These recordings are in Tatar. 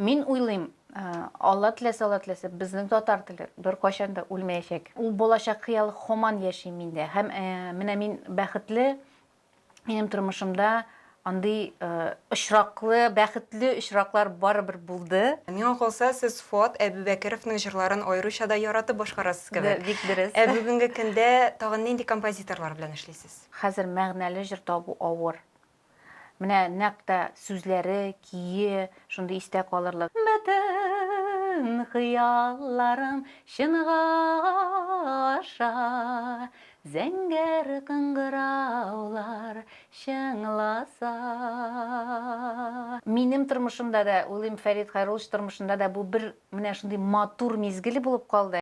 Мин уйлыйм, Алла теләсә, безнең татар теле бер кайчан да үлмәячәк. Ул болачак хыялы һаман яши миндә. Һәм менә мин бәхетле, минем тормышымда андый бәхетле очраклар барыбер булды. Миңа калса, сез Фуат Әбүбәкеровның җырларын аеруча да яратып башкарасыз кебек. Бик дөрес. Бүгенге көндә тагын нинди композиторлар белән эшлисез? Хәзер мәгънәле җыр табу авыр. Менә нәкъ сүзләре, кие, шундый истә калырлык. Бөтен хыялларым чынга аша, зәңгәр кыңгыраулар чыңласа. Минем тормышымда да, уйлыйм, Фәрит Хайруллович тормышында да бу бер менә шундый матур мизгел булып калды.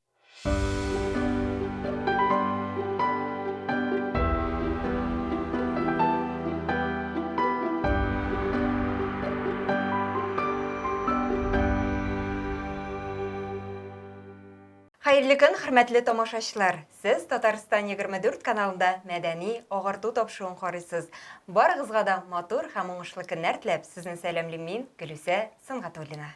Хәерле көн, хөрмәтле тамашачылар. Сез Татарстан 24 каналында мәдәни агарту тапшыруын карыйсыз. Барыгызга да матур һәм уңышлы көннәр теләп, сезне сәламлыйм мин, Гөлүсә Сыңгатуллина.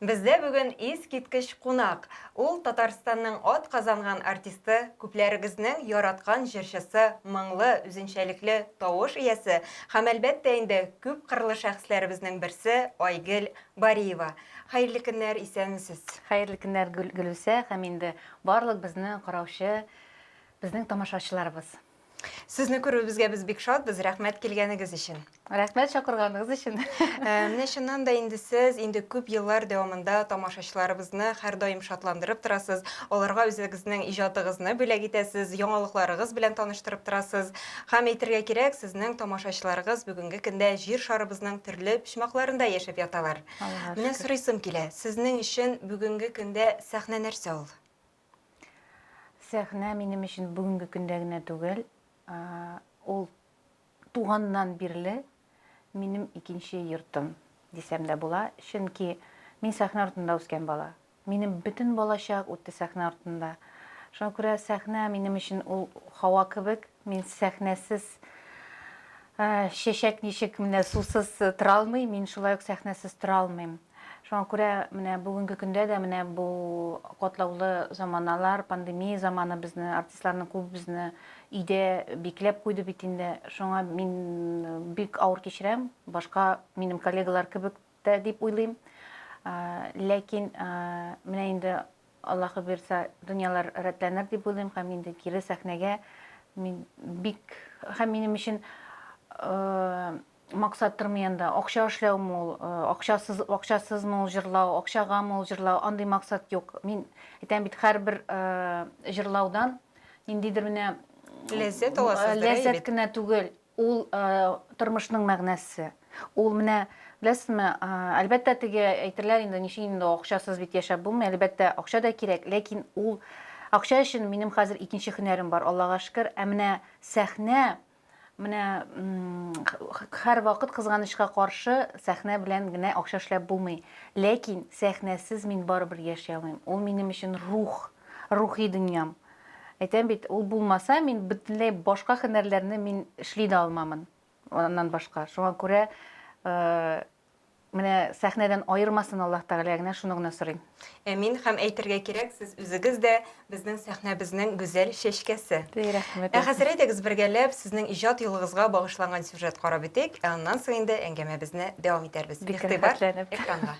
Бездә бүген искиткеч кунак. Ул Татарстанның ат казанган артисты, күпләрегезнең яраткан җырчысы, моңлы, үзенчәлекле тавыш иясе һәм әлбәттә инде күп кырлы шәхесләребезнең берсе Айгөл Бариева. Хәерле көннәр, исәнмесез? Хәерле көннәр, Гөлүсә, һәм инде барлык безнең караучы, безнең тамашачыларыбыз. Сезне күрүебезгә без бик шатбыз, рәхмәт килгәнегез өчен. Рәхмәт чакырганыгыз өчен. Менә шуннан да инде сез инде күп еллар дәвамында тамашачыларыбызны һәр даим шатландырып торасыз. Аларга үзегезнең иҗатыгызны бүләк итәсез, яңалыкларыгыз белән таныштырып торасыз. Һәм әйтергә кирәк, сезнең тамашачыларыгыз бүгенге көндә җир шарыбызның төрле почмакларында яшәп яталар. Менә сорыйсым килә, сезнең өчен бүгенге көндә сәхнә нәрсә ул? Сәхнә минем өчен бүгенге көндә генә түгел, ул туганнан бирле минем икенче йортым дисәм дә була. Чөнки мин сәхнә артында үскән бала. Минем бөтен балачак үтте сәхнә артында. Шуңа күрә сәхнә минем өчен ул һава кебек. Мин сәхнәсез чәчәк ничек менә сусыз тора алмыйм, мин шулай ук сәхнәсез тора алмыйм. Шуңа күрә менә бүгенге көндә дә менә бу катлаулы заманалар, пандемия заманы безне, артистларның күбебезне өйдә бикләп куйды бит инде. Шуңа мин бик авыр кичерәм, башка минем коллегалар кебек тә дип уйлыйм. Ләкин менә инде Аллаһы бирсә, дөньялар рәтләнер дип уйлыйм, һәм инде кире сәхнәгә мин бик һәм минем өчен максат тормыянда акча эшләүме ул, акчасызмы ул җырлау, акчагамы ул җырлау, андый максат юк. Мин әйтәм бит, һәрбер җырлаудан ниндидер менә Ләззәт аласыз, ләззәт кенә түгел, ул тормышның мәгънәсе. Ул менә, беләсезме, әлбәттә теге әйтерләр инде, ничек инде акчасыз бит яшәп булмый, әлбәттә акча да кирәк, ләкин ул акча өчен минем хәзер икенче һөнәрем бар, Аллага шөкер. Менә сәхнә, менә һәр вакыт кызганычка каршы сәхнә белән генә акча эшләп булмый. Ләкин сәхнәсез мин барыбер яши алмыйм. Ул минем өчен рухи дөньям. Әйтәм бит, ул булмаса, мин бөтенләй башка һөнәрләрне мин эшли дә алмамын. Аннан башка. Шуңа күрә менә сәхнәдән айырмасын Аллаһ Тәгалә, генә шуны гына сорыйм. Мин һәм әйтергә кирәк, сез үзегез дә безнең сәхнәбезнең гүзәл чәчкәсе. Рәхмәт. Хәзер әйтегез, бергәләп сезнең иҗат юлыгызга багышланган сюжет карап битек, аннан соң инде әңгәмәбезне дәвам итәрбез. Игътибар экранга.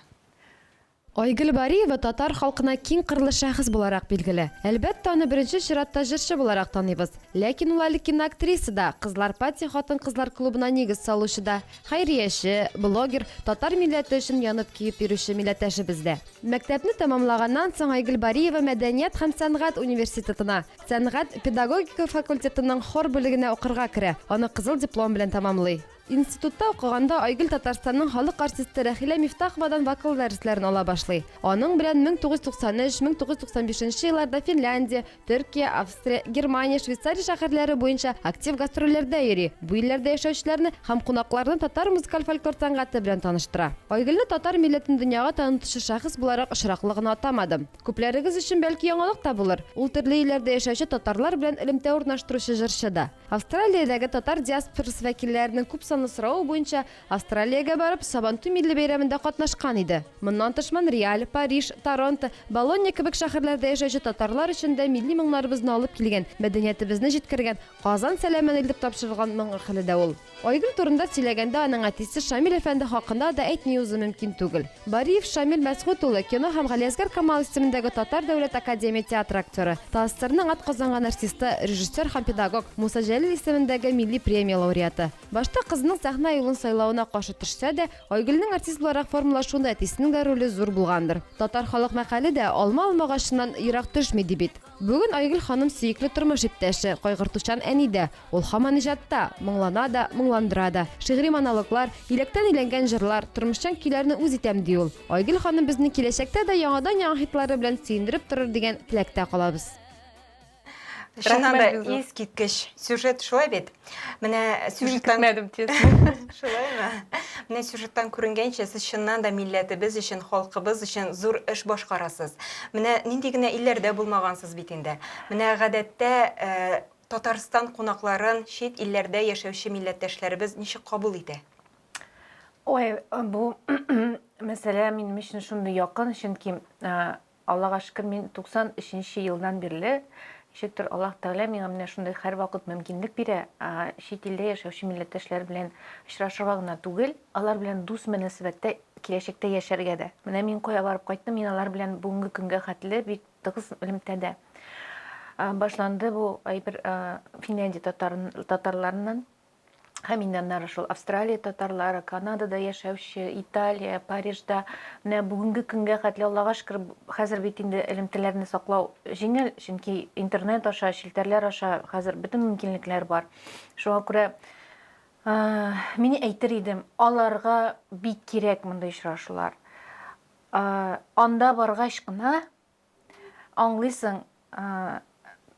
Айгөл Бариева татар халкына киң кырлы шәхес буларак билгеле. Әлбәттә, аны беренче чиратта җырчы буларак таныйбыз. Ләкин ул әле киноактриса да, Кызлар пати хатын-кызлар клубына нигез салучы да, хәйрияче, блогер, татар милләте өчен янып киеп йөрүче милләттәшебез дә. Мәктәпне тәмамлаганнан соң Айгөл Бариева Мәдәният һәм сәнгать университетына, сәнгать педагогика факультетының хор бүлегенә укырга керә. Аны кызыл диплом белән тәмамлый. Институтта укыганда Айгөл Татарстанның халык артисты Рәхилә Мифтаховадан вокал дәресләрен ала башлый. Аның белән 1993-1995 елларда Финляндия, Төркия, Австрия, Германия, Швейцария шәһәрләре буенча актив гастрольләрдә йөри. Бу илләрдә яшәүчеләрне һәм кунакларны татар музыкаль фольклор сәнгате белән таныштыра. Айгөлне татар милләтен дөньяга танытучы шәхес буларак очраклы гына атамадым. Күпләрегез өчен бәлки яңалык та булыр. Ул төрле илләрдә яшәүче татарлар белән элемтә урнаштыручы җырчы да. Австралиядәге татар диаспорасы вәкилләренең күп санлы сорауы буенча Австралиягә барып Сабантуй милли бәйрәмендә катнашкан иде. Моннан тыш Монреаль, Париж, Торонто, Болонья кебек шәһәрләрдә яшәүче татарлар өчен дә милли моңнарыбызны алып килгән, мәдәниятебезне җиткергән, Казан сәламен илтеп тапшырылган моң хәле дә ул. Айгөл турында сөйләгәндә аның әтисе Шамил әфәнде хакында да әйтми узу мөмкин түгел. Бариев Шамил Мәсгут улы кино һәм Галиәсгар Камал исемендәге Татар дәүләт академия театр актеры, ТАССРның атказанган артисты, режиссер һәм педагог, Муса Җәлил исемендәге милли премия лауреаты. Башта кызның сәхнә юлын сайлауына каршы төшсә дә, Айгөлнең артист буларак формалашуында әтисенең дә роле зур булгандыр. Татар халык мәкале дә алма алмагачыннан ерак төшми ди бит. Бүген Айгөл ханым сөекле тормыш иптәше, кайгыртучан әни дә. Ул һаман иҗатта, моңлана да, моңландыра да. Шигъри монологлар, илектән иләнгән җырлар, тормышчан көйләрне үз итәм ди ул. Айгөл ханым безне киләчәктә дә яңадан яңа хитлары белән сөендереп торыр дигән теләктә калабыз. Шуннан да искиткеч сюжет шулай бит. Менә сюжеттан шулаймы? Менә сюжеттан күренгәнчә сез чыннан да милләтебез өчен, халкыбыз өчен зур эш башкарасыз. Менә нинди генә илләрдә булмагансыз бит инде. Менә гадәттә Татарстан кунакларын чит илләрдә яшәүче милләттәшләребез ничек кабул итә? Ой, бу мәсьәлә минем өчен шундый якын, чөнки Аллага шөкер, мин 93 елдан бирле Шектер Аллах Тәгалә миңа менә шундый һәр вакыт мөмкинлек бирә, чит илдә яшәүче милләттәшләр белән очрашырга гына түгел, алар белән дус мөнәсәбәттә киләчәктә яшәргә дә. Менә мин кая барып кайттым, мин алар белән бүгенге көнгә хәтле бик тыгыз элемтәдә. Башланды бу әйбер Финляндия татарларыннан, һәм инде аннары шул Австралия татарлары, Канадада яшәүче, Италия, Парижда, менә бүгенге көнгә хәтле Аллага шөкер, хәзер бит инде элемтәләрне саклау җиңел, чөнки интернет аша, челтәрләр аша хәзер бөтен мөмкинлекләр бар. Шуңа күрә мин әйтер идем, аларга бик кирәк мондай очрашулар. Анда баргач кына аңлыйсың,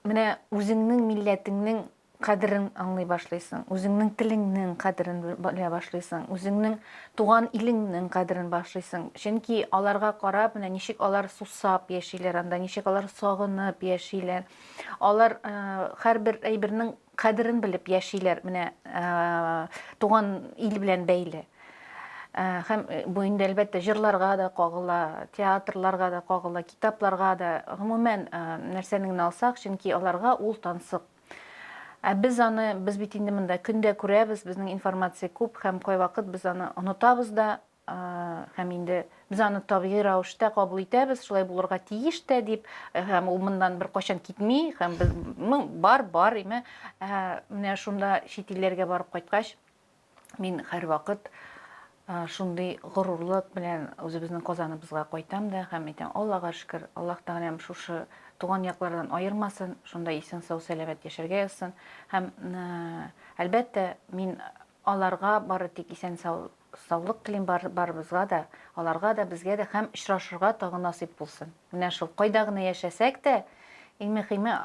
менә үзеңнең милләтеңнең кадерен аңлый башлыйсың, үзеңнең телеңнең кадерен белә башлыйсың, үзеңнең туган илеңнең кадерен башлыйсың. Чөнки аларга карап, менә ничек алар сусап яшиләр анда, ничек алар сагынып яшиләр. Алар һәрбер әйбернең кадерен белеп яшиләр, менә туган ил белән бәйле. Һәм бу инде әлбәттә җырларга да кагыла, театрларга да кагыла, китапларга да, гомумән нәрсәнең алсак, чөнки аларга ул тансык. Без бит инде монда көндә күрәбез, безнең информация күп, һәм кай вакыт без аны онытабыз да, һәм инде без аны табигый рәвештә кабул итәбез, шулай булырга тиеш тә дип, һәм ул моннан бер качан китми, һәм без бар, име, менә шунда чит илләргә барып кайткач, мин һәр вакыт шундый горурлык белән үзебезнең Казаныбызга кайтам да, һәм әйтәм, Аллага шөкер, Аллаһ Тәгаләм шушы туган яклардан айырмасын, шунда исән сау сәламәт яшәргә язсын. Һәм әлбәттә мин аларга бары тик исән саулык телим барыбызга да, аларга да, безгә дә һәм очрашырга тагын насыйп булсын. Менә шул кайда гына яшәсәк тә, иң мөһиме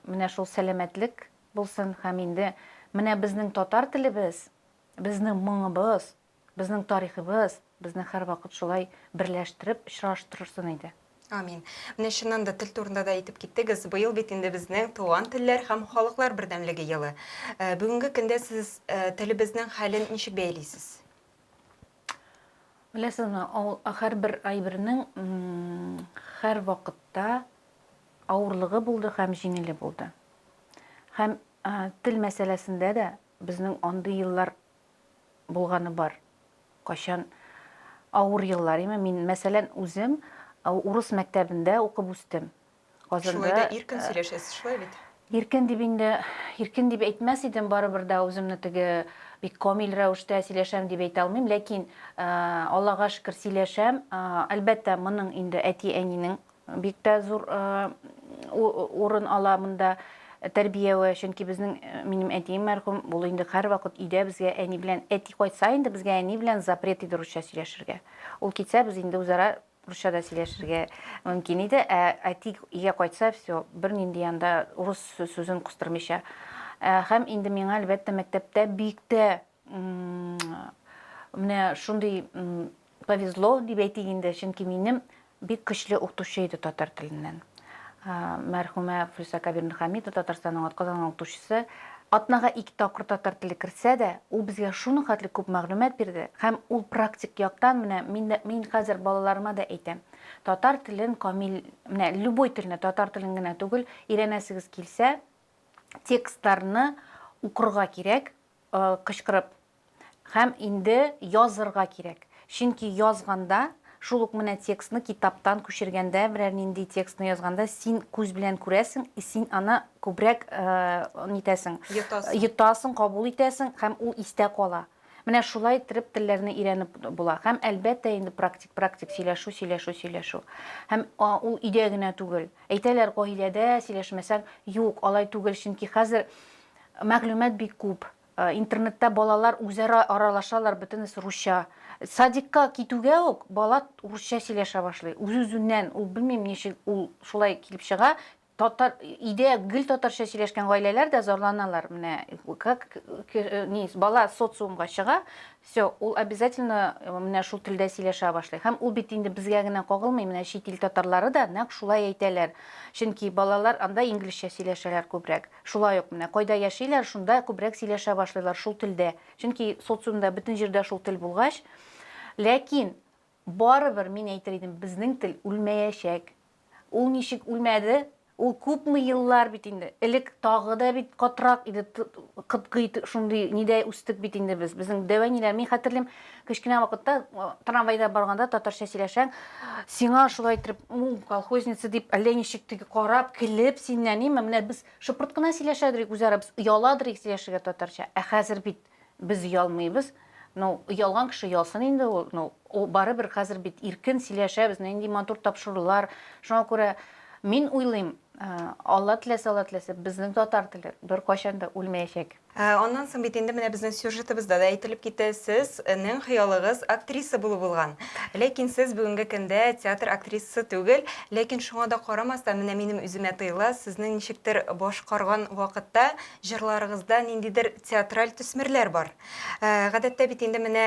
менә шул сәламәтлек булсын, һәм инде менә безнең татар телебез, безнең моңыбыз, безнең тарихыбыз, безне һәр вакыт шулай берләштереп очраштырсын иде. Амин. Менә шуннан да тел турында да әйтеп киттегез. Быел бит инде безнең туган телләр һәм халыклар бердәмлеге елы. Бүгенге көндә сез телебезнең хәлен ничек бәялисез? Беләсезме, һәрбер әйбернең һәр вакытта авырлыгы булды һәм җиңеле булды. Һәм тел мәсьәләсендә дә безнең андый еллар булганы бар. Кашан авыр еллар, мин мәсәлән үзем урыс мәктәбендә укып үстем. Шулай да иркен сөйләшәсез, шулай бит. Иркен дип әйтмәс идем, барыбер да үземне теге бик камил рәвештә сөйләшәм дип әйтә алмыйм, ләкин Аллага шөкер сөйләшәм. Әлбәттә, моның инде әти-әнинең бик тә зур урын ала монда. тәрбиеуі, чөнки безнең минем әтием мәрхүм, ул инде һәрвакыт өйдә безгә әни белән әти кайтса инде безгә әни белән запрет иде русча сөйләшергә. Ул китсә без инде үзара русчада сөйләшергә мөмкин иде. Әти өйгә кайтса, все, бер нинди янда урыс сүзен кустырмыйча. Һәм инде миңа әлбәттә мәктәптә бик тә менә шундый повезло дип әйтик инде, чөнки минем бик көчле укытучы иде татар теленнән. Мәрхүмә Флүсә Кабирна Хәмидова, Татарстанның атказанган укытучысы, атнага 2 тапкыр татар теле керсә дә, ул безгә шуның хәтле күп мәгълүмат бирде. Һәм ул практик яктан менә мин хәзер балаларыма да әйтәм. Татар телен камил, менә любой телне, татар телен генә түгел, өйрәнәсегез килсә, текстларны укырга кирәк, кычкырып. Һәм инде язырга кирәк. Чөнки язганда шул ук менә текстны китаптан күчергәндә, берәр нинди текстны язганда, син күз белән күрәсең, син аны күбрәк нитәсең, йотасың, кабул итәсең, һәм ул истә кала. Менә шулай итеп телләрне өйрәнеп була. Һәм әлбәттә инде практик сөйләшү. Һәм ул өйдә генә түгел. Әйтәләр, каиләдә сөйләшмәсәң, юк, алай түгел, чөнки хәзер мәгълүмат бик күп. Интернетта балалар үзара аралашалар, бөтенесе русча. Садикка китүгә үк бала русча сөйләшә башлый. Үз-үзеннән, ул белмим ничек ул шулай килеп чыга. Татар идея гел татарча сөйләшкән гаиләләр дә зарланалар. Менә как бала социумга чыга, все, ул обязательно менә шул телдә сөйләшә башлый. Һәм ул бит инде безгә генә кагылмый, менә чит ил татарлары да нәкъ шулай әйтәләр. Чөнки балалар анда инглизчә сөйләшәләр күбрәк. Шулай ук менә кайда яшиләр, шунда күбрәк сөйләшә башлыйлар шул телдә. Чөнки социумда бөтен җирдә шул тел булгач, ләкин барыбер мин әйтер идем, безнең тел үлмәячәк. Ул ничек үлмәде? Ул күпме еллар бит инде. Элек тагы да бит катрак иде, кыткый шундый нидә үстек бит инде без. Безнең дәвәниләр, мин хәтерлим, кечкенә вакытта трамвайда барганда татарча сөйләшәң, сиңа шулай итеп, колхозница дип, әллә ничек теге карап, килеп синнән ниме, менә без шыпырт кына сөйләшәдек үзара, без ояладырык сөйләшергә татарча. Хәзер бит без оялмыйбыз. Оялган кеше оялсын инде ул. Ул барыбер хәзер бит иркен сөйләшәбез, нинди матур тапшырулар. Шуңа күрә мин уйлыйм, Алла теләсә, безнең татар теле бер кайчан да үлмәячәк. Ondan соң бит инде менә безнең сюжетыбызда да әйтелеп китә, сезнең хыялыгыз актриса булу булган. Ләкин сез бүгенге көндә театр актрисасы түгел, ләкин шуңа да карамастан менә минем үземә тыйла, сезнең ничектер башкарган вакытта җырларыгызда ниндидер театраль төсмерләр бар. Гадәттә бит инде менә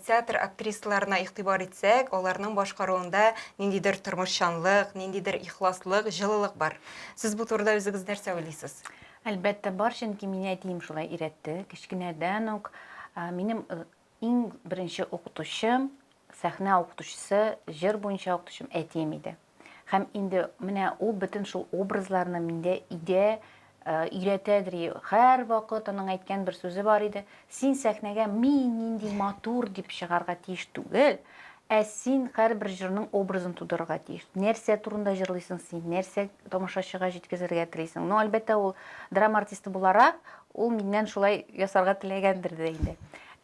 театр актрисаларына игътибар итсәк, аларның башкаруында ниндидер тормышчанлык, ниндидер ихласлык, җылылык бар. Сез бу турыда үзегез нәрсә уйлыйсыз? Әлбәттә бар, чөнки мине әтием шулай өйрәтте. Кечкенәдән үк минем иң беренче укытучым, сәхнә укытучысы, җыр буенча укытучым әтием иде. Һәм инде менә ул бөтен шул образларны миндә идә өйрәтәдер. Һәр вакыт аның әйткән бер сүзе бар иде. Син сәхнәгә мин нинди матур дип чыгарга тиеш түгел. Син һәрбер җырның образын тудырырга тиеш. Нәрсә турында җырлыйсың син, нәрсә тамашачыга җиткезергә телисең. Әлбәттә ул драма артисты буларак, ул миннән шулай ясарга теләгәндер дә инде.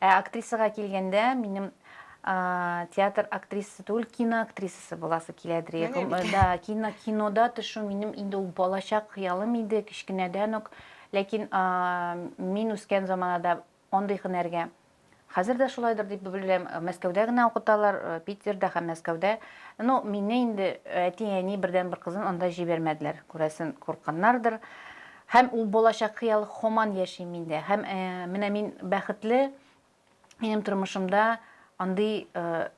Актрисага килгәндә, минем театр актрисасы түгел, кино актрисасы буласы киләдер. Да, кинода төшү минем инде ул балачак хыялым иде, кечкенәдән үк. Ләкин мин үскән заманда андый һөнәргә хәзер дә шулайдыр дип беләм. Мәскәүдә генә укыталар, Питердә һәм Мәскәүдә. Мине инде әти-әни бердән-бер кызын анда җибәрмәделәр. Күрәсен, куркканнардыр. Һәм ул балачак хыял һаман яши миндә. Һәм менә мин бәхетле, минем тормышымда андый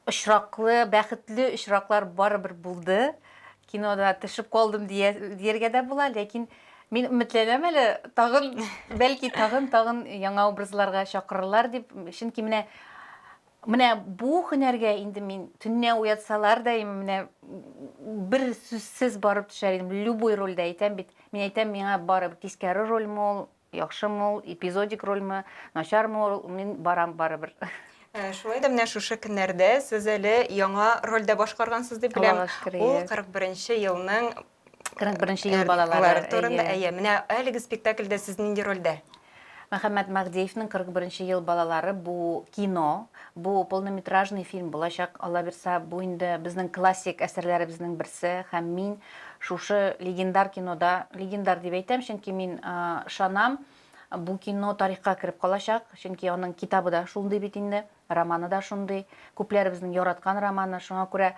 бәхетле очраклар барыбер булды. Кинода төшеп калдым дияргә дә була, ләкин мин өметләнәм әле, бәлки тагын яңа образларга чакырырлар дип. Чөнки менә бу һөнәргә инде мин төнне уятсалар да, менә бер сүзсез барып төшәр идем. Любой рольдә әйтәм бит. Мин әйтәм, миңа барып тискәре рольме ул, яхшымы ул, эпизодик рольме, начармы ул, мин барам барыбер. Шулай да менә шушы көннәрдә сез әле яңа рольдә башкаргансыз дип беләм. Ул 41-нче елның 41-нче ел балалары турында. Менә әлеге спектакльдә сез нинди рольдә? Мөхәммәд Мәгдиевнең 41 ел балалары бу кино, бу полнометражный фильм булачак. Алла бирсә, бу инде безнең классик әсәрләребезнең берсе һәм мин шушы легендар кинода, легендар дип әйтәм, чөнки мин шанам, бу кино тарихка кереп калачак, чөнки аның китабы да шундый бит инде, романы да шундый, күпләребезнең яраткан романы, шуңа күрә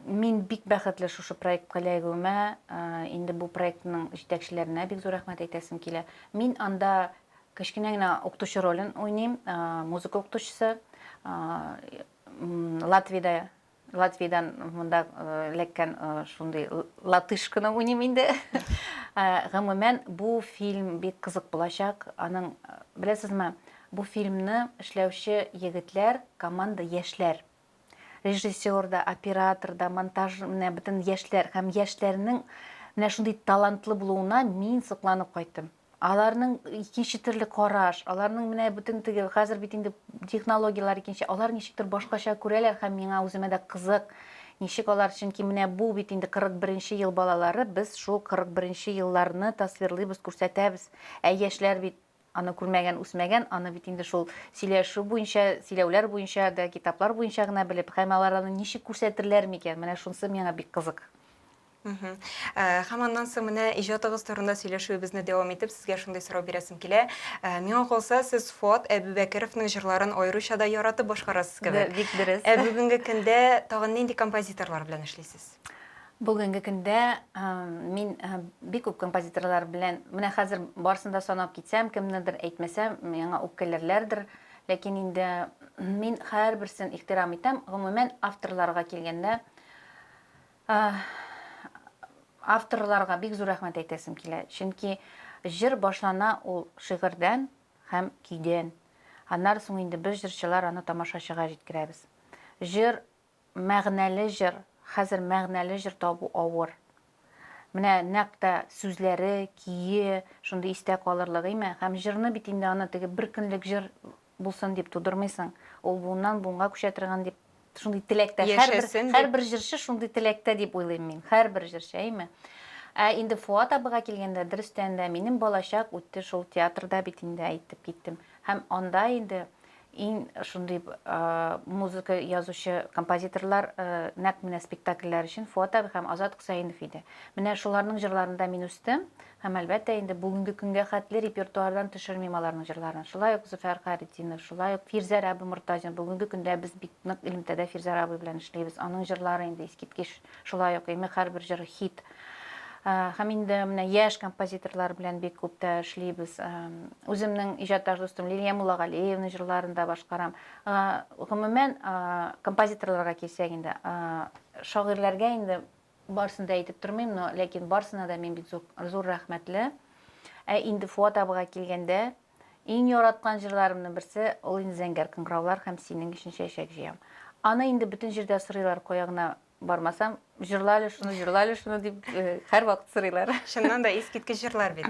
мин бик бәхетле шушы проектка эләгүемә, инде бу проектның җитәкчеләренә бик зур рәхмәт әйтәсем килә. Мин анда кечкенә генә укытучы ролен уйныйм, музыка укытучысы, Латвиядан монда эләккән шундый латышканы уйныйм инде. Гомумән, бу фильм бик кызык булачак. Аның, беләсезме, бу фильмны эшләүче егетләр, команда яшьләр. Режиссер да, оператор да, монтаж, менә бөтен яшьләр һәм яшьләрнең менә шундый талантлы булуына мин сокланып кайттым. Аларның икенче төрле караш, аларның менә бөтен теге хәзер бит инде технологиялар икенче, алар ничектер башкача күрәләр һәм миңа үземә дә кызык. Ничек алар, чөнки менә бу бит инде 41 ел балалары, без шул 41 елларны тасвирлыйбыз, күрсәтәбез. Ә яшьләр бит аны күрмәгән, үсмәгән, аны бит инде шул сөйләшү буенча, сөйләүләр буенча да, китаплар буенча гына белеп, һәм алар аны ничек күрсәтерләр микән? Менә шунысы миңа бик кызык. Һәм аннан соң менә иҗатыгыз турында сөйләшүебезне дәвам итеп, сезгә шундый сорау бирәсем килә. Миңа калса, сез Фуат Әбүбәкеровның җырларын аеруча да яратып башкарасыз кебек. Бик дөрес. Бүгенге көндә тагын нинди композиторлар белән эшлисез? Бүгенге көндә мин бик күп композиторлар белән, менә хәзер барсында санап китсәм, кемнедер әйтмәсәм, миңа үпкәләрләрдер, ләкин инде мин һәрберсен ихтирам итәм. Гомумән, авторларга килгәндә, авторларга бик зур рәхмәт әйтәсем килә. Чөнки җыр башлана ул шигырьдән һәм көйдән. Аннан соң инде без җырчылар аны тамашачыга җиткерәбез. Җыр, мәгънәле җыр, хәзер мәгънәле җыр табу авыр. Менә нәкъ тә сүзләре, көе, шундый истә калырлык име, һәм җырны бит инде аны теге бер көнлек җыр булсын дип тудырмыйсың. Ул буыннан буынга күчә торган дип шундый теләктә, һәрбер җырчы шундый теләктә дип уйлыйм мин. Һәрбер җырчы, әйме. Инде Фуат абыга килгәндә, дөрестән дә минем балачак үтте шул театрда бит инде әйтеп киттем. Һәм анда инде иң шундый музыка язучы композиторлар нәкъ менә спектакльләр өчен Фуат абый һәм Азат Хусаинов иде. Менә шуларның җырларында мин үстем һәм әлбәттә инде бүгенге көнгә хәтле репертуардан төшермим аларның җырларын. Шулай ук Зөфәр Харитдинов, шулай ук Фирзә Рабы Муртазин. Бүгенге көндә без бик нык Илемтәдә Фирзә Рабы белән эшлибез. Аның җырлары инде искиткеч, шулай ук һәрбер җыры хит. Һәм инде менә яшь композиторлар белән бик күп тә эшлибез. Үземнең иҗатташ дустым Лилия Муллагалиевна җырларында башкарам. Гомумән, композиторларга килсәк инде, шагыйрьләргә инде барсын да әйтеп тормыйм, но ләкин барсына да мин бик зур рәхмәтле. Инде Фуат абыга килгәндә, иң яраткан җырларымның берсе ул инде Зәңгәр кыңгыраулар һәм Синең өчен чәчәк җыям. Аны инде бөтен җирдә сорыйлар, каягына бармасам, җырлали шуны дип һәр вакыт сорыйлар. Шуннан да искиткеч җырлар бит.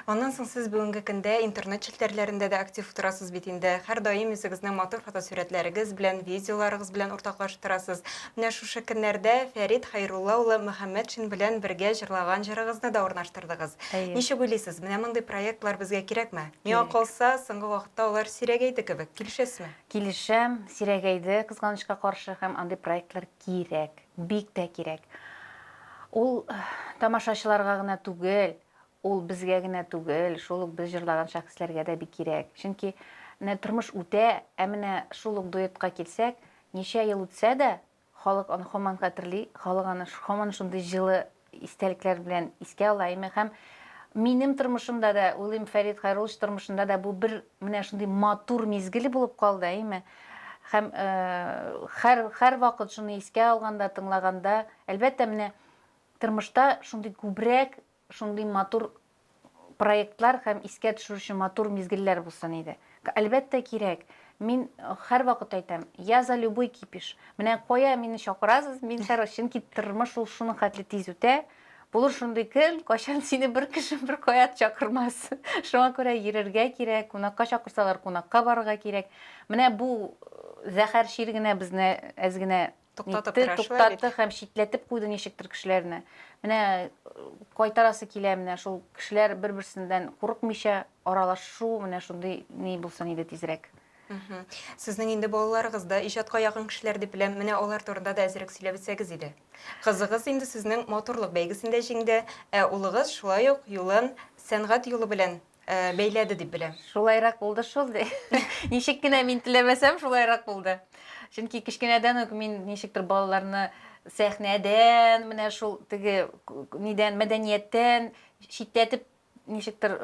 Аннан соң сез бүгенге көндә интернет челтәрләрендә дә актив торасыз бит инде. Һәр даим үзегезнең матур фотосурәтләрегез белән, видеоларыгыз белән уртаклашып торасыз. Менә шушы көннәрдә Фәрит Хайрулла улы Мөхәммәтшин белән бергә җырлаган җырыгызны да урнаштырдыгыз. Ничек уйлыйсыз? Менә мондый проектлар безгә кирәкме? Миңа калса, соңгы вакытта алар сирәгәйде кебек. Килешәсезме? Килешәм, сирәгәйде, кызганычка каршы һәм андый проектлар кирәк. Бик тә кирәк. Ул тамашачыларга гына түгел, ул безгә генә түгел, шул ук без җырлаган шәхесләргә дә бик кирәк. Чөнки тормыш үтә, менә шул ук дуэтка килсәк, ничә ел үтсә дә, халык аны һаман хәтерли, халык аны һаман шундый җылы истәлекләр белән искә ала. Һәм минем тормышымда да, уйлыйм, Фәрит Хайруллович тормышында да бу бер менә шундый матур мизгеле булып калды, Һәм һәр вакыт шуны искә алганда, тыңлаганда, әлбәттә менә тормышта шундый күбрәк, шундый матур проектлар һәм искә төшерүче матур мизгелләр булсын иде. Әлбәттә кирәк. Мин һәр вакыт әйтәм, я за любой кипиш. Менә кая мине чакырасыз, мин һәр чөнки тормыш ул шуның хәтле тиз үтә. Булыр шундый көн, кайчан сине бер кеше бер кая чакырмас. Шуңа күрә йөрергә кирәк, кунакка чакырсалар, кунакка барырга кирәк. Менә бу зәһәр шир генә безне әз генә Туктатып Нитте, торашылар бит. туктатты һәм читләтеп куйды ничектер кешеләрне. Менә кайтарасы килә, менә шул кешеләр бер-берсеннән курыкмыйча аралашу, менә шундый ни булсын иде тизрәк. Сезнең инде балаларыгыз да иҗатка якын кешеләр дип беләм. Менә алар турында да әзрәк сөйләп үтсәгез иде. Кызыгыз инде сезнең моторлык бәйгесендә җиңде, улыгыз шулай ук юлын сәнгать юлы белән бәйләде дип беләм. Шулайрак булды шул. Ничек кенә мин теләмәсәм, шулайрак булды. Чөнки кичкенәдән үк мин ничектер балаларны сәхнәдән, менә шул теге нидән, мәдәнияттән читләтеп ничектер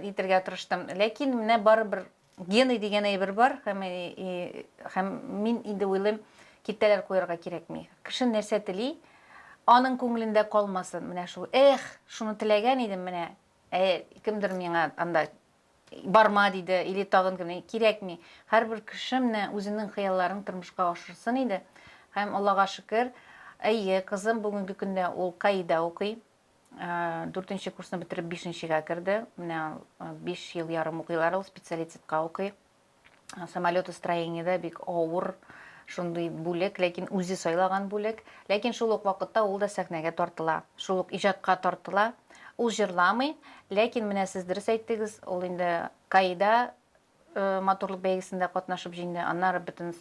итәргә тырыштым. Ләкин менә барыбер гены дигән әйбер бар, һәм мин инде уйлыйм, китәләр куярга кирәкми. Кеше нәрсә тели, аның күңелендә калмасын. Менә шул, шуны теләгән идем менә. Кемдер миңа анда барма диде, или тагын кемне кирәкми. Һәрбер кеше менә үзенең хыялларын тормышка ашырсын иде. Һәм Аллага шөкер, кызым бүгенге көндә ул Каида укый. 4-нче курсны бетереп 5-нчегә керде. Менә 5 ел ярым укыйлар, ул специалитетка укый. Самолетостроениедә бик авыр шундый бүлек, ләкин үзе сайлаган бүлек. Ләкин шул ук вакытта ул да сәхнәгә тартыла. Шул ук иҗатка тартыла. Ул җырламый, ләкин менә сез дөрес әйттегез, ул инде Каида моторлык бәйгесендә катнашып җиңде. Аннары бөтен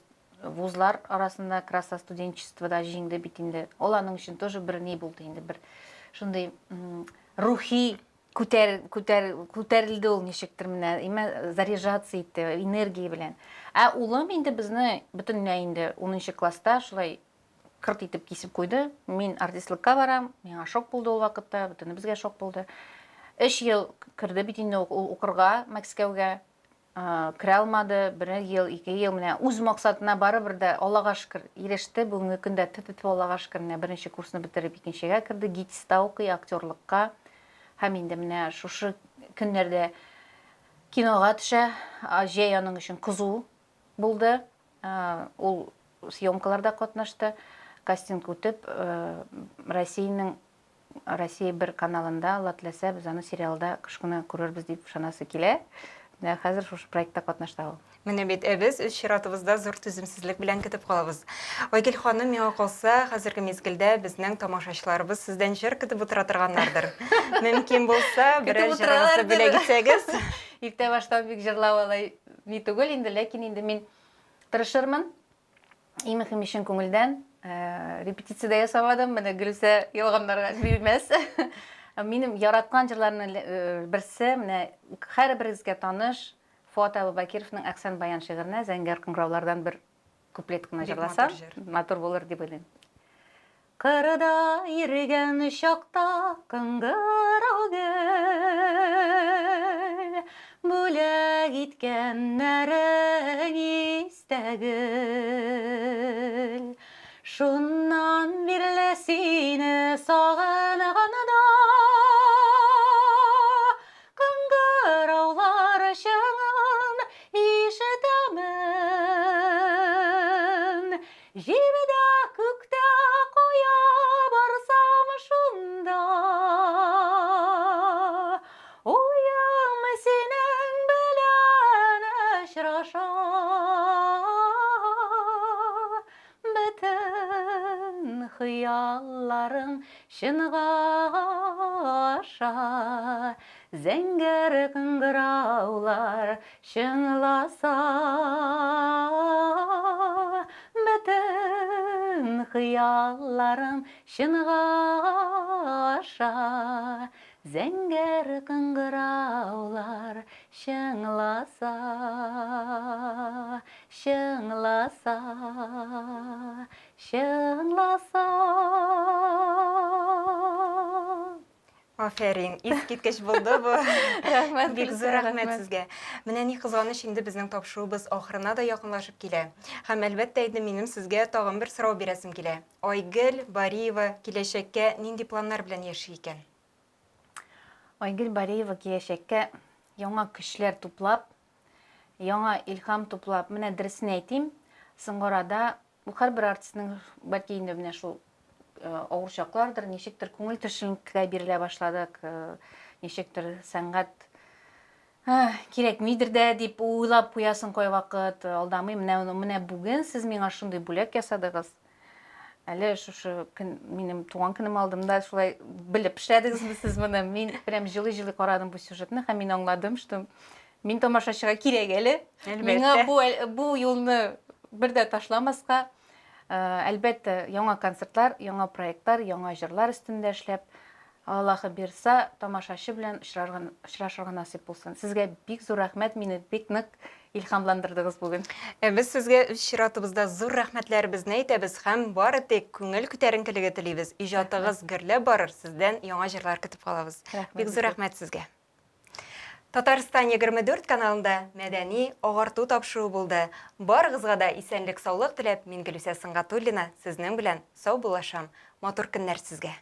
вузлар арасында краса студенчествода җиңде бит инде. Ул аның өчен тоже бер ни булды инде, бер шундый рухи күтәрелде ул ничектер менә, заряжаться итте энергия белән. Улым инде безне бөтенләй инде 10-нчы класста шулай кырт итеп кисеп куйды. Мин артистлыкка барам, миңа шок булды ул вакытта, бөтенебезгә шок булды. 3 ел керде бит инде ул укырга Мәскәүгә. Керә алмады, 1 ел, 2 ел менә үз максатына барыбер дә Аллага шөкер иреште. Бүгенге көндә Аллага шөкер менә 1-нче курсны бетереп 2-нчегә керде, ГИТИСта укый актерлыкка. Һәм инде менә шушы көннәрдә кинога төшә, җәй аның өчен кызу булды. Ул съемкаларда катнашты. Кастинг үтеп, Россия бер каналында Латләсә без аны сериалда кышкыны күрербез дип шанасы килә. Менә хәзер шушы проектта катнашты ул. Менә бит без үз чиратыбызда зур түземсезлек белән көтеп калабыз. Айгөл ханым, миңа калса, хәзерге мизгелдә безнең тамашачыларыбыз сездән җыр көтеп утыра торганнардыр. Мөмкин булса, берәр җырыгызны белә гитсәгез. Иртә баштан бик җырлап алай ни түгел инде, ләкин инде мин тырышырмын. Иң мөһим өчен күңелдән репетициядә ясамадым, менә Гөлсә ялганнарга бирмәс. Минем яраткан җырларның берсе, менә һәрберегезгә таныш Фуат Абубакировның Әксән баян шигыренә зәңгәр кыңгыраулардан бер куплет кына җырласам, матур булыр дип уйлыйм. Кырда йөргән чакта кыңгырау гел, бүләк иткәннәрең истәгел. Шуннан бирле сине сагынганда, кыңгыраулар чыңын ишетәмен. Җирдә күктә кая барсам шунда, уем синең белән очраша. Хыялларың чынга аша, зәңгәр кыңгыраулар чыңласа. Бөтен хыялларың чынга аша, зәңгәр кыңгыраулар чыңласа. Чыңласа, чыңласа. Афәрин, искиткеч булды бу. Рәхмәт, Бик зур рәхмәт сезгә. Менә ни кызганыч, инде безнең тапшыруыбыз ахырына да якынлашып килә. Һәм әлбәттә инде минем сезгә тагын бер сорау бирәсем килә. Айгөл Бариева киләчәккә нинди планнар белән яши икән? Айгөл Бариева киләчәккә яңа көчләр туплап, яңа илһам туплап, менә дөресен әйтим, соңгы арада бу һәрбер артистның бәлки инде менә шул авыр чаклардыр, ничектер күңел төшенкегә бирелә башладык, ничектер сәнгать кирәкмидер дә дип уйлап куясың кай вакыт, алдамый. Менә бүген сез миңа шундый бүләк ясадыгыз. әле шушы минем туган көнем алдымда шулай белеп эшләдегезме сез моны? Мин прям җылы-җылы карадым бу сюжетны һәм мин аңладым, что мин тамашачыга кирәк әле. Миңа бу юлны бер дә ташламаска. Әлбәттә, яңа концертлар, яңа проектлар, яңа җырлар өстендә эшләп, Аллаһы бирсә, тамашачы белән очрашырга насыйп булсын. Сезгә бик зур рәхмәт, мине бик нык илһамландырдыгыз бүген. Без сезгә үз чиратыбызда зур рәхмәтләребезне әйтәбез һәм бары тик күңел күтәренкелеге телибез. Иҗатыгыз гөрләп барыр, сездән яңа җырлар көтеп калабыз. Бик зур рәхмәт сезгә. Татарстан 24 каналында мәдәни агарту тапшыру булды. Барыгызга да исәнлек, саулык теләп, мин Гөлүсә Сыңгатуллина сезнең белән сау булашам. Матур көннәр сезгә.